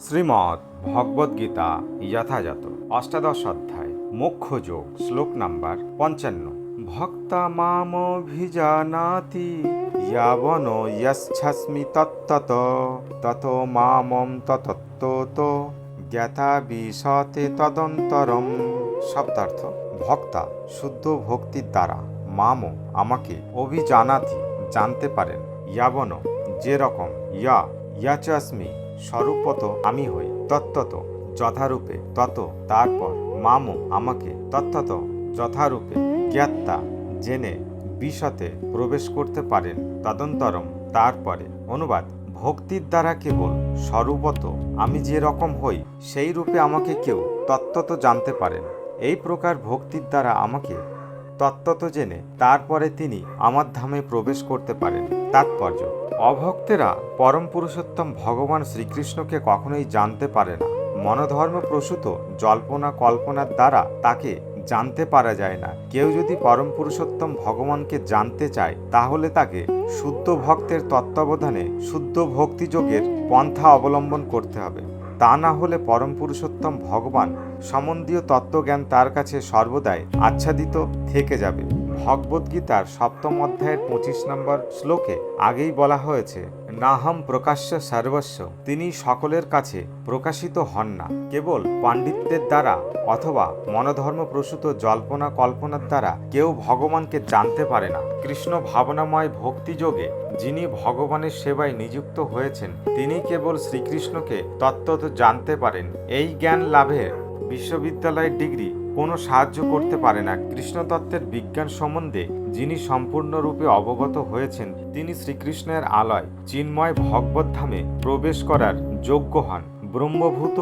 শ্রীমদ্ ভগবদ্গীতা যথাযথ অষ্টাদশ অধ্যায় মোক্ষ যোগ শ্লোক নাম্বার 55। ভক্তা মামভিজানাতি ইয়াবন যচ্ছাস্মি তত্তত ততো মামম ততত্ততো জ্ঞাতা বিশতে তদন্তরম। শব্দার্থ: ভক্তা শুদ্ধ ভক্তির দ্বারা মাম আমাকে অভিজানাতি জানতে পারেন, ইয়াবন যেরকম, ইয়াচাস্মি স্বরূপত আমি হই, তত্ত্বত যথারূপে, তত তারপর, মাম আমাকে, তত্ত্বত যথারূপে, জ্ঞাত্তা জেনে, বিশতে প্রবেশ করতে পারেন, তদন্তরম তারপরে। অনুবাদ: ভক্তির দ্বারা কেবল স্বরূপত আমি যে রকম হই সেই রূপে আমাকে কেউ তত্ত্বত জানতে পারেন। এই প্রকার ভক্তির দ্বারা আমাকে তত্ত্বত জেনে তারপরে তিনি আমার ধামে প্রবেশ করতে পারেন। তাৎপর্য: অভক্তেরা পরম পুরুষোত্তম ভগবান শ্রীকৃষ্ণকে কখনোই জানতে পারে না। মনোধর্ম প্রসূত জল্পনা কল্পনার দ্বারা তাকে জানতে পারা যায় না। কেউ যদি পরম পুরুষোত্তম ভগবানকে জানতে চায় তাহলে তাকে শুদ্ধ ভক্তের তত্ত্বাবধানে শুদ্ধ ভক্তিযোগের পন্থা অবলম্বন করতে হবে। তা না হলে পরম পুরুষোত্তম ভগবান সম্বন্ধীয় তত্ত্বজ্ঞান তার কাছে সর্বদাই আচ্ছাদিত থেকে যাবে। ভগবদ্গীতার 7ম অধ্যায়ের 25 নম্বর শ্লোকে আগেই বলা হয়েছে, নাহম প্রকাশ্য সর্বস্ব, তিনি সকলের কাছে প্রকাশিত হন না। কেবল পাণ্ডিত্যের দ্বারা অথবা মনোধর্ম প্রসূত জল্পনা কল্পনার দ্বারা কেউ ভগবানকে জানতে পারে না। কৃষ্ণ ভাবনাময় ভক্তিযোগে যিনি ভগবানের সেবায় নিযুক্ত হয়েছেন তিনি কেবল শ্রীকৃষ্ণকে তত্ত্বত জানতে পারেন। এই জ্ঞান লাভে বিশ্ববিদ্যালয়ের ডিগ্রি কোনো সাহায্য করতে পারে না। কৃষ্ণতত্ত্বের বিজ্ঞান সম্বন্ধে যিনি সম্পূর্ণরূপে অবগত হয়েছেন তিনি শ্রীকৃষ্ণের আলয় চিন্ময় ভগবদ্ধামে প্রবেশ করার যোগ্য হন। ব্রহ্মভূত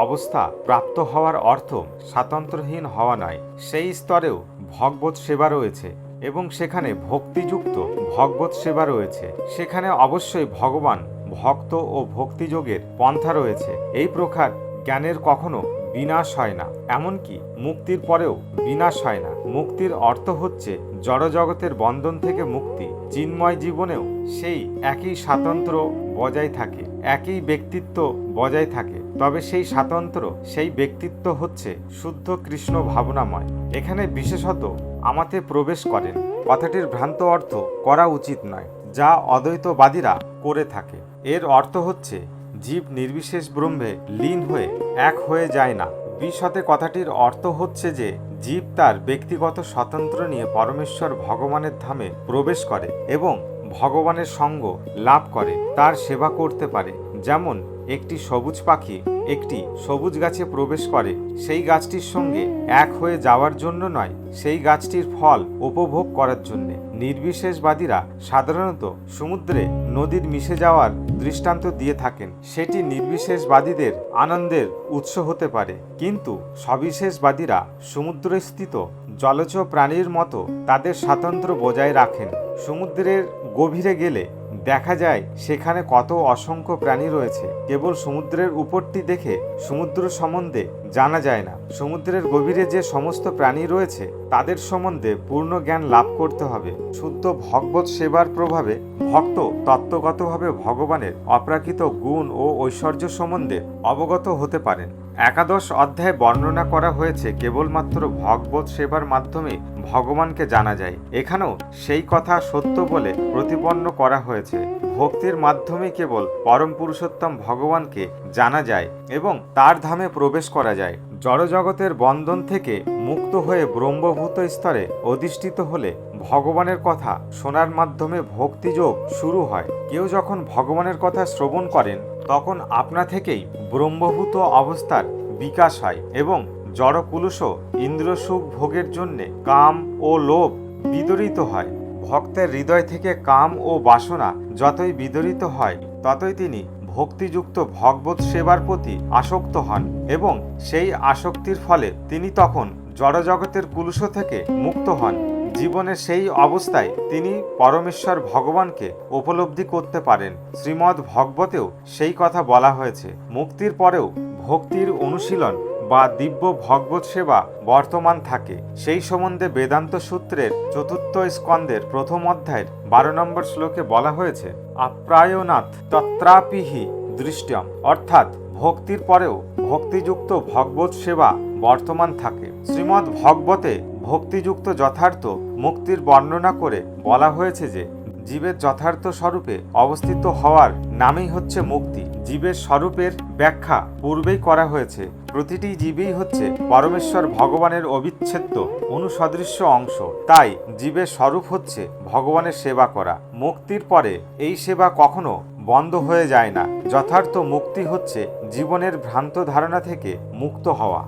অবস্থা প্রাপ্ত হওয়ার অর্থ স্বাতন্ত্র্যহীন হওয়া নয়। সেই স্তরেও ভগবত সেবা রয়েছে এবং সেখানে ভক্তিযুক্ত ভগবত সেবা রয়েছে। সেখানে অবশ্যই ভগবান, ভক্ত ও ভক্তিযোগের পন্থা রয়েছে। এই প্রকার জ্ঞানের কখনো বিনাশ হয় না, এমনকি মুক্তির পরেও বিনাশ হয় না। মুক্তির অর্থ হচ্ছে জড়জগতের বন্ধন থেকে মুক্তি। চিন্ময় জীবনেও সেই একই স্বাতন্ত্র্য বজায় থাকে, একই ব্যক্তিত্ব বজায় থাকে। তবে সেই স্বাতন্ত্র্য, সেই ব্যক্তিত্ব হচ্ছে শুদ্ধ কৃষ্ণ ভাবনাময়। এখানে বিশেষত আমাতে প্রবেশ করেন কথাটির ভ্রান্ত অর্থ করা উচিত নয়, যা অদ্বৈতবাদীরা করে থাকে। এর অর্থ হচ্ছে জীব নির্বিশেষ ব্রহ্মে লীন হয়ে এক হয়ে যায় না। বিশতে কথাটির অর্থ হচ্ছে যে জীব তার ব্যক্তিগত স্বাতন্ত্র্য নিয়ে পরমেশ্বর ভগবানের ধামে প্রবেশ করে এবং ভগবানের সঙ্গ লাভ করে, তার সেবা করতে পারে। যেমন একটি সবুজ পাখি একটি সবুজ গাছে প্রবেশ করে সেই গাছটির সঙ্গে এক হয়ে যাওয়ার জন্য নয়, সেই গাছটির ফল উপভোগ করার জন্য। নির্বিশেষবাদীরা সাধারণত সমুদ্রে নদীর মিশে যাওয়ার দৃষ্টান্ত দিয়ে থাকেন। সেটি নির্বিশেষবাদীদের আনন্দের উৎস হতে পারে, কিন্তু সবিশেষবাদীরা সমুদ্রস্থিত জলজ প্রাণীর মতো তাদের স্বাতন্ত্র্য বজায় রাখেন। সমুদ্রের গভীরে গেলে দেখা যায় সেখানে কত অসংখ্য প্রাণী রয়েছে। কেবল সমুদ্রের উপরটি দেখে সমুদ্র সম্বন্ধে জানা যায় না। সমুদ্রের গভীরে যে সমস্ত প্রাণী রয়েছে তাদের সম্বন্ধে পূর্ণ জ্ঞান লাভ করতে হবে। শুদ্ধ ভগবত সেবার প্রভাবে ভক্ত তত্ত্বগতভাবে ভগবানের অপ্রাকৃত গুণ ও ঐশ্বর্য সম্বন্ধে অবগত হতে পারেন। একাদশ অধ্যায়ে বর্ণনা করা হয়েছে কেবলমাত্র ভগবত সেবার মাধ্যমে ভগবানকে জানা যায়। এখানেও সেই কথা সত্য বলে প্রতিপন্ন করা হয়েছে। ভক্তির মাধ্যমে কেবল পরম পুরুষোত্তম ভগবানকে জানা যায় এবং তার ধামে প্রবেশ করা যায়। জড়জগতের বন্ধন থেকে মুক্ত হয়ে ব্রহ্মভূত স্তরে অধিষ্ঠিত হলে ভগবানের কথা শোনার মাধ্যমে ভক্তিযোগ শুরু হয়। কেউ যখন ভগবানের কথা শ্রবণ করেন তখন আপনা থেকেই ব্রহ্মভূত অবস্থার বিকাশ হয় এবং জড়কুলুষ ইন্দ্রসুখ ভোগের জন্যে কাম ও লোভ বিদরিত হয়। ভক্তের হৃদয় থেকে কাম ও বাসনা যতই বিদরিত হয় ততই তিনি ভক্তিযুক্ত ভগবত সেবার প্রতি আসক্ত হন এবং সেই আসক্তির ফলে তিনি তখন জড়জগতের কুলুষ থেকে মুক্ত হন। জীবনের সেই অবস্থায় তিনি পরমেশ্বর ভগবানকে উপলব্ধি করতে পারেন। শ্রীমদ্ ভগবতেও সেই কথা বলা হয়েছে। মুক্তির পরেও ভক্তির অনুশীলন বা দিব্য ভগবত সেবা বর্তমান থাকে। সেই সম্বন্ধে বেদান্ত সূত্রের 4th স্কন্ধের 1ম অধ্যায়ের 12 নম্বর শ্লোকে বলা হয়েছে, আপ্রায়ণাৎ তত্রাপিহি দৃষ্ট্যম, অর্থাৎ ভক্তির পরেও ভক্তিযুক্ত ভগবত সেবা বর্তমান থাকে। শ্রীমদ্ ভগবতে ভক্তিযুক্ত যথার্থ মুক্তির বর্ণনা করে বলা হয়েছে যে জীবের যথার্থ স্বরূপে অবস্থিত হওয়ার নামই হচ্ছে মুক্তি। জীবের স্বরূপের ব্যাখ্যা পূর্বেই করা হয়েছে। প্রতিটি জীবই হচ্ছে পরমেশ্বর ভগবানের অবিচ্ছেদ্য অনুসদৃশ্য অংশ। তাই জীবের স্বরূপ হচ্ছে ভগবানের সেবা করা। মুক্তির পরে এই সেবা কখনো বন্ধ হয়ে যায় না। যথার্থ মুক্তি হচ্ছে জীবনের ভ্রান্ত ধারণা থেকে মুক্ত হওয়া।